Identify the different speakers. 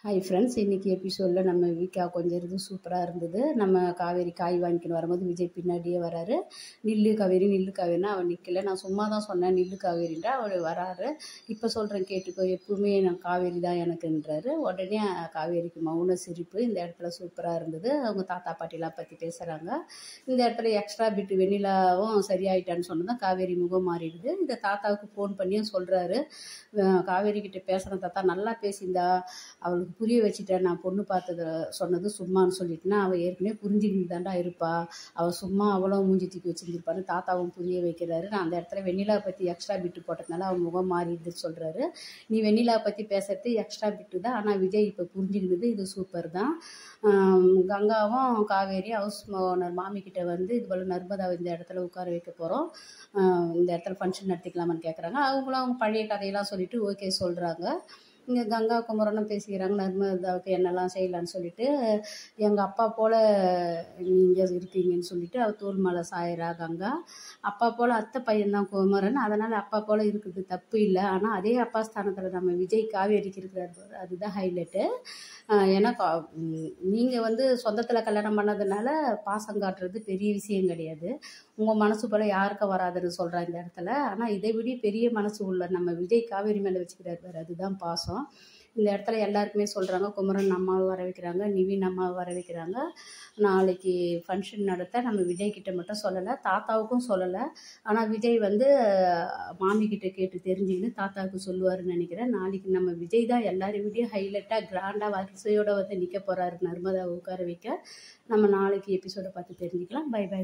Speaker 1: Hi friends, இன்றைக்கி எபிசோடில் நம்ம வீக்கா கொஞ்சம் இது சூப்பராக இருந்தது. நம்ம காவேரி காய் வாங்கிக்கின்னு வரும்போது விஜய் பின்னாடியே வராரு. நில்லு காவேரி நில்லு காவேரினா அவன் நிற்கல. நான் சும்மா தான் சொன்னேன் நில்லு காவேரின்றா அவர் வராரு. இப்போ சொல்கிறேன் கேட்டுக்கோ, எப்பவுமே நான் காவேரி தான் எனக்குன்றாரு. உடனே காவேரிக்கு மௌன சிரிப்பு. இந்த இடத்துல சூப்பராக இருந்தது. அவங்க தாத்தா பாட்டிலாம் பற்றி பேசுகிறாங்க. இந்த இடத்துல எக்ஸ்ட்ரா பிட்டு வெண்ணிலாவும் சரியாயிட்டான்னு சொன்னதான் காவேரி முகம் மாறிடுது. இந்த தாத்தாவுக்கு ஃபோன் பண்ணியும் சொல்கிறாரு, காவேரி கிட்ட பேசுகிறேன் தாத்தா, நல்லா பேசியிருந்தா, அவளுக்கு புரிய வச்சுட்டேன். நான் பொண்ணு பார்த்தத சொன்னது சும்மான்னு சொல்லிட்டுனா அவள் ஏற்கனவே புரிஞ்சுக்கிட்டு தாண்டா இருப்பா, அவள் சும்மா அவ்வளோ மூஞ்சி தூக்கி வச்சுருந்துருப்பான்னு தாத்தாவும் புரிய வைக்கிறாரு. நான் அந்த இடத்துல வெண்ணிலா பற்றி எக்ஸ்ட்ரா பிட்டு போட்டதுனால அவன் முகம் மாறிடுதுன்னு சொல்கிறாரு. நீ வெண்ணிலா பற்றி பேசுறது எக்ஸ்ட்ரா பிட்டு தான், ஆனால் விஜய் இப்போ புரிஞ்சுக்கிடுது. இது சூப்பர் தான். கங்காவும் காவேரி ஹவுஸ் ஓனர் மாமிக்கிட்ட வந்து இது போல் நர்மதாவை இந்த இடத்துல உட்கார வைக்க போகிறோம், இந்த இடத்துல ஃபங்க்ஷன் நடத்திக்கலாமான்னு கேட்குறாங்க. அவங்களும் அவங்க பழைய கதையெல்லாம் சொல்லிவிட்டு ஓகே சொல்கிறாங்க. இங்கே கங்கா குமரனும் பேசிக்கிறாங்க, நர்மதாவுக்கு என்னெல்லாம் செய்யலான்னு சொல்லிட்டு. எங்கள் அப்பா போல் நீங்கள் இருக்கீங்கன்னு சொல்லிட்டு அவள் தோல் மேலே சாயிறா கங்கா. அப்பா போல் அத்தை பையன்தான் குமரன், அதனால் அப்பா போல் இருக்கிறது தப்பு இல்லை. ஆனால் அதே அப்பா ஸ்தானத்தில் நம்ம விஜய் காவேரிக்கு இருக்கிறார், அதுதான் ஹைலைட்டு. ஏன்னா நீங்கள் வந்து சொந்தத்தில் கல்யாணம் பண்ணதுனால பாசம் காட்டுறது பெரிய விஷயம் கிடையாது. உங்கள் மனசு போல் யாருக்கும் வராதுன்னு சொல்கிறேன் இந்த இடத்துல. ஆனால் இதை விட பெரிய மனசு உள்ள நம்ம விஜய் காவேரி மேலே வச்சுக்கிறார் பாரு, அதுதான் பாசம். இந்த இடத்துல எல்லாருக்குமே சொல்கிறாங்க, குமரன் அம்மாவை வர வைக்கிறாங்க, நிவின் அம்மாவை வர வைக்கிறாங்க. நாளைக்கு ஃபங்க்ஷன் நடத்த நம்ம விஜய் கிட்ட மட்டும் சொல்லலை, தாத்தாவுக்கும் சொல்லலை. ஆனால் விஜய் வந்து மாமிக்கிட்ட கேட்டு தெரிஞ்சுக்கின்னு தாத்தாவுக்கு சொல்லுவாருன்னு நினைக்கிறேன். நாளைக்கு நம்ம விஜய் தான் எல்லாரும் விட ஹைலைட்டாக கிராண்டாக வரிசையோடு வந்து நிற்க போகிறாரு நர்மதாவை உட்கார வைக்க. நம்ம நாளைக்கு எபிசோடை பார்த்து தெரிஞ்சுக்கலாம். Bye by.